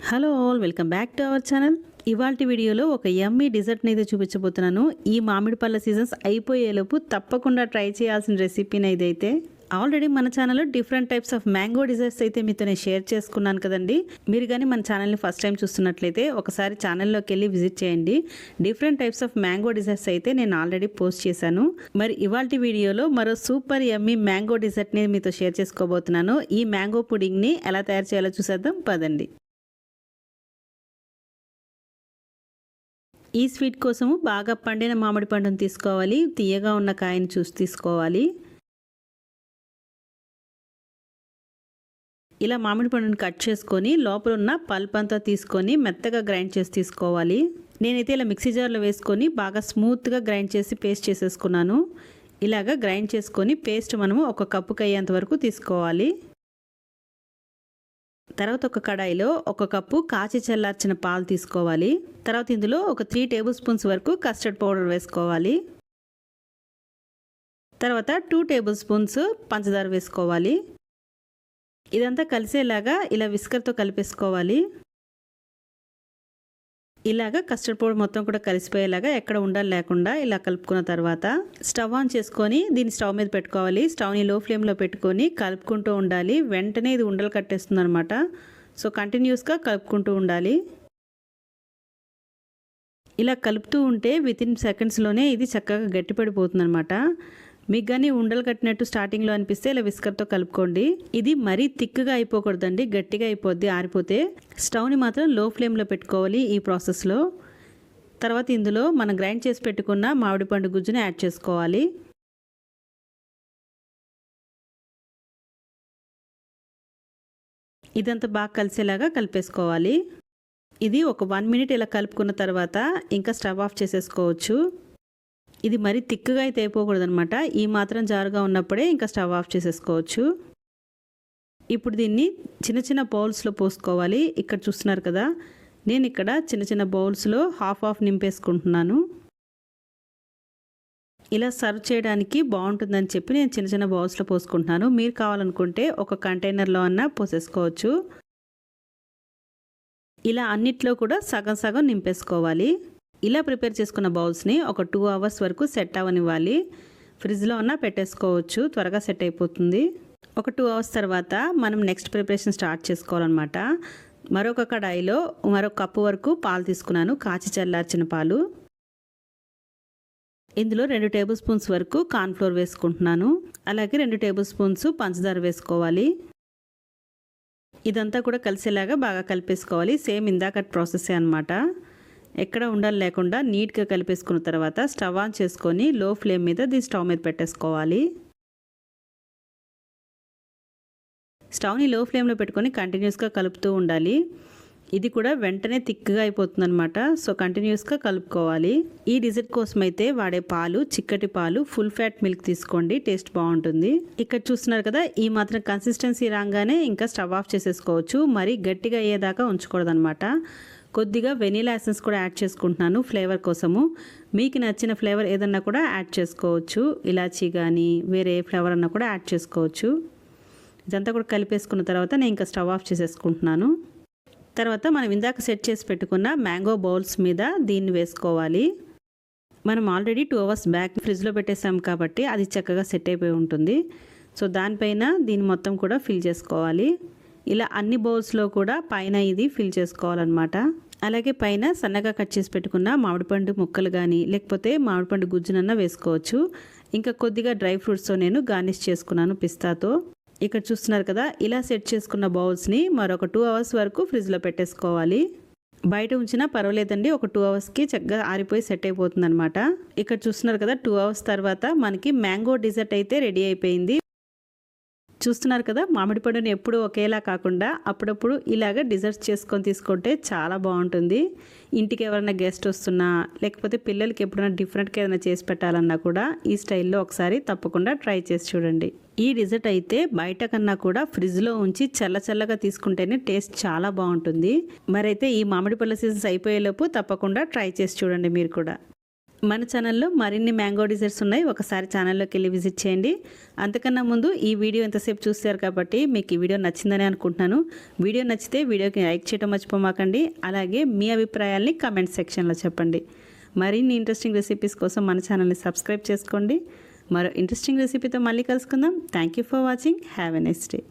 Hello all, welcome back to our channel. ఇవాల్టి వీడియోలో ఒక యమ్మీ డిజర్ట్ని అయితే చూపించబోతున్నాను. ఈ మామిడి పళ్ళ సీజన్స్ అయిపోయేలోపు తప్పకుండా ట్రై చేయాల్సిన రెసిపీని ఇదైతే. ఆల్రెడీ మన ఛానల్లో different types of mango desserts అయితే మీతో నేను షేర్ చేసుకున్నాను కదండి. మీరు కానీ మన ఛానల్ని ఫస్ట్ టైం చూస్తున్నట్లయితే ఒకసారి ఛానల్లోకి వెళ్ళి విజిట్ చేయండి. Different types of mango desserts అయితే నేను ఆల్రెడీ పోస్ట్ చేశాను. మరి ఇవాల్టి వీడియోలో మరో సూపర్ యమ్మీ మ్యాంగో డిజర్ట్ని మీతో షేర్ చేసుకోబోతున్నాను. ఈ మ్యాంగో పుడింగ్ని ఎలా తయారు చేయాలో చూసేద్దాం పదండి. ఈ స్వీట్ కోసము బాగా పండిన మామిడి పండును తీసుకోవాలి. తీయగా ఉన్న కాయని చూసి తీసుకోవాలి. ఇలా మామిడి పండుని కట్ చేసుకొని లోపల ఉన్న పల్ప్ అంతా తీసుకొని మెత్తగా గ్రైండ్ చేసి తీసుకోవాలి. నేనైతే ఇలా మిక్సీ జార్లో వేసుకొని బాగా స్మూత్గా గ్రైండ్ చేసి పేస్ట్ చేసేసుకున్నాను. ఇలాగా గ్రైండ్ చేసుకొని పేస్ట్ మనము ఒక కప్పుకి అయ్యేంత వరకు తీసుకోవాలి. తర్వాత ఒక కడాయిలో ఒక కప్పు కాచి చల్లార్చిన పాలు తీసుకోవాలి. తర్వాత ఇందులో ఒక 3 టేబుల్ స్పూన్స్ వరకు కస్టర్డ్ పౌడర్ వేసుకోవాలి. తర్వాత 2 టేబుల్ స్పూన్స్ పంచదార వేసుకోవాలి. ఇదంతా కలిసేలాగా ఇలా విస్కర్తో కలిపేసుకోవాలి. ఇలాగా కస్టర్డ్ పౌడర్ మొత్తం కూడా కలిసిపోయేలాగా ఎక్కడ ఉండాలి లేకుండా ఇలా కలుపుకున్న తర్వాత స్టవ్ ఆన్ చేసుకొని దీన్ని స్టవ్ మీద పెట్టుకోవాలి. స్టవ్ని లో ఫ్లేమ్లో పెట్టుకొని కలుపుకుంటూ ఉండాలి. వెంటనే ఇది ఉండలు కట్టేస్తుంది అనమాట. సో కంటిన్యూస్గా కలుపుకుంటూ ఉండాలి. ఇలా కలుపుతూ ఉంటే వితిన్ సెకండ్స్లోనే ఇది చక్కగా గట్టిపడిపోతుంది అనమాట. మీకు కానీ ఉండలు కట్టినట్టు స్టార్టింగ్లో అనిపిస్తే ఇలా విస్కర్తో కలుపుకోండి. ఇది మరీ థిక్గా అయిపోకూడదండి, గట్టిగా అయిపోద్ది ఆరిపోతే. స్టవ్ని మాత్రం లో ఫ్లేమ్లో పెట్టుకోవాలి ఈ ప్రాసెస్లో. తర్వాత ఇందులో మనం గ్రైండ్ చేసి పెట్టుకున్న మామిడి పండు గుజ్జుని యాడ్ చేసుకోవాలి. ఇదంతా బాగా కలిసేలాగా కలిపేసుకోవాలి. ఇది ఒక 1 మినిట్ ఇలా కలుపుకున్న తర్వాత ఇంకా స్టవ్ ఆఫ్ చేసేసుకోవచ్చు. ఇది మరీ థిక్గా అయితే అయిపోకూడదు అనమాట. ఈ మాత్రం జారుగా ఉన్నప్పుడే ఇంకా స్టవ్ ఆఫ్ చేసేసుకోవచ్చు. ఇప్పుడు దీన్ని చిన్న చిన్న బౌల్స్లో పోసుకోవాలి. ఇక్కడ చూస్తున్నారు కదా, నేను ఇక్కడ చిన్న చిన్న బౌల్స్లో హాఫ్ నింపేసుకుంటున్నాను. ఇలా సర్వ్ చేయడానికి బాగుంటుందని చెప్పి నేను చిన్న చిన్న బౌల్స్లో పోసుకుంటున్నాను. మీరు కావాలనుకుంటే ఒక కంటైనర్లో అన్నా పోసేసుకోవచ్చు. ఇలా అన్నిట్లో కూడా సగం సగం నింపేసుకోవాలి. ఇలా ప్రిపేర్ చేసుకున్న బౌల్స్ని ఒక 2 అవర్స్ వరకు సెట్ అవ్వనివ్వాలి. ఫ్రిడ్జ్లో ఉన్న పెట్టేసుకోవచ్చు, త్వరగా సెట్ అయిపోతుంది. ఒక 2 అవర్స్ తర్వాత మనం నెక్స్ట్ ప్రిపరేషన్ స్టార్ట్ చేసుకోవాలన్నమాట. మరొక కడాయిలో మరొక కప్పు వరకు పాలు తీసుకున్నాను, కాచి చల్లార్చిన పాలు. ఇందులో 2 టేబుల్ స్పూన్స్ వరకు కార్న్ఫ్లోర్ వేసుకుంటున్నాను. అలాగే 2 టేబుల్ స్పూన్స్ పంచదార వేసుకోవాలి. ఇదంతా కూడా కలిసేలాగా బాగా కలిపేసుకోవాలి. సేమ్ ఇందాక ప్రాసెసే అనమాట. ఎక్కడ ఉండాలి లేకుండా నీట్గా కలిపేసుకున్న తర్వాత స్టవ్ ఆన్ చేసుకొని లో ఫ్లేమ్ మీద దీన్ని స్టవ్ మీద పెట్టేసుకోవాలి. స్టవ్ని లో ఫ్లేమ్లో పెట్టుకొని కంటిన్యూస్గా కలుపుతూ ఉండాలి. ఇది కూడా వెంటనే థిక్గా అయిపోతుంది అనమాట. సో కంటిన్యూస్గా కలుపుకోవాలి. ఈ డిజర్ట్ కోసం అయితే వాడే పాలు చిక్కటి పాలు, ఫుల్ ఫ్యాట్ మిల్క్ తీసుకోండి, టేస్ట్ బాగుంటుంది. ఇక్కడ చూస్తున్నారు కదా, ఈ మాత్రం కన్సిస్టెన్సీ రాగానే ఇంకా స్టవ్ ఆఫ్ చేసేసుకోవచ్చు. మరీ గట్టిగా అయ్యేదాకా ఉంచకూడదు అనమాట. కొద్దిగా వెనీలా ఎసెన్స్ కూడా యాడ్ చేసుకుంటున్నాను ఫ్లేవర్ కోసము. మీకు నచ్చిన ఫ్లేవర్ ఏదన్నా కూడా యాడ్ చేసుకోవచ్చు. ఇలాచీ కానీ వేరే ఫ్లేవర్ అన్నా కూడా యాడ్ చేసుకోవచ్చు. ఇదంతా కూడా కలిపేసుకున్న తర్వాత నేను ఇంకా స్టవ్ ఆఫ్ చేసేసుకుంటున్నాను. తర్వాత మనం ఇందాక సెట్ చేసి పెట్టుకున్న మ్యాంగో బౌల్స్ మీద దీన్ని వేసుకోవాలి. మనం ఆల్రెడీ 2 అవర్స్ బ్యాక్ ఫ్రిడ్జ్లో పెట్టేసాం కాబట్టి అది చక్కగా సెట్ అయిపోయి ఉంటుంది. సో దానిపైన దీన్ని మొత్తం కూడా ఫిల్ చేసుకోవాలి. ఇలా అన్ని బౌల్స్లో కూడా పైన ఇది ఫిల్ చేసుకోవాలన్నమాట. అలాగే పైన సన్నగా కట్ చేసి పెట్టుకున్న మామిడిపండు ముక్కలు కానీ లేకపోతే మామిడిపండు గుజ్జునన్నా వేసుకోవచ్చు. ఇంకా కొద్దిగా డ్రై ఫ్రూట్స్తో నేను గార్నిష్ చేసుకున్నాను పిస్తాతో. ఇక్కడ చూస్తున్నారు కదా, ఇలా సెట్ చేసుకున్న బౌల్స్ని మరొక 2 అవర్స్ వరకు ఫ్రిడ్జ్లో పెట్టేసుకోవాలి. బయట ఉంచినా పర్వాలేదండి, ఒక 2 అవర్స్కి చక్కగా ఆరిపోయి సెట్ అయిపోతుంది అనమాట. ఇక్కడ చూస్తున్నారు కదా, 2 అవర్స్ తర్వాత మనకి మ్యాంగో డిజర్ట్ అయితే రెడీ అయిపోయింది. చూస్తున్నారు కదా, మామిడి పండుని ఎప్పుడూ ఒకేలా కాకుండా అప్పుడప్పుడు ఇలాగ డిజర్ట్స్ చేసుకొని తీసుకుంటే చాలా బాగుంటుంది. ఇంటికి ఎవరైనా గెస్ట్ వస్తున్నా లేకపోతే పిల్లలకి ఎప్పుడైనా డిఫరెంట్గా ఏదైనా చేసి పెట్టాలన్నా కూడా ఈ స్టైల్లో ఒకసారి తప్పకుండా ట్రై చేసి చూడండి. ఈ డిజర్ట్ అయితే బయట కన్నా కూడా ఫ్రిడ్జ్లో ఉంచి చల్లగా తీసుకుంటేనే టేస్ట్ చాలా బాగుంటుంది. మరైతే ఈ మామిడి పళ్ళ సీజన్స్ అయిపోయేలోపు తప్పకుండా ట్రై చేసి చూడండి మీరు కూడా. మన ఛానల్లో మరిన్ని మ్యాంగో డిజర్ట్స్ ఉన్నాయి, ఒకసారి ఛానల్లోకి వెళ్ళి విజిట్ చేయండి. అంతకన్నా ముందు ఈ వీడియో ఎంతసేపు చూస్తారు కాబట్టి మీకు ఈ వీడియో నచ్చిందని అనుకుంటున్నాను. వీడియో నచ్చితే వీడియోకి లైక్ చేయడం మర్చిపోమాకండి. అలాగే మీ అభిప్రాయాల్ని కామెంట్ సెక్షన్లో చెప్పండి. మరిన్ని ఇంట్రెస్టింగ్ రెసిపీస్ కోసం మన ఛానల్ని సబ్స్క్రైబ్ చేసుకోండి. మరో ఇంట్రెస్టింగ్ రెసిపీతో మళ్ళీ కలుసుకుందాం. Thank you for watching. Have a nice day.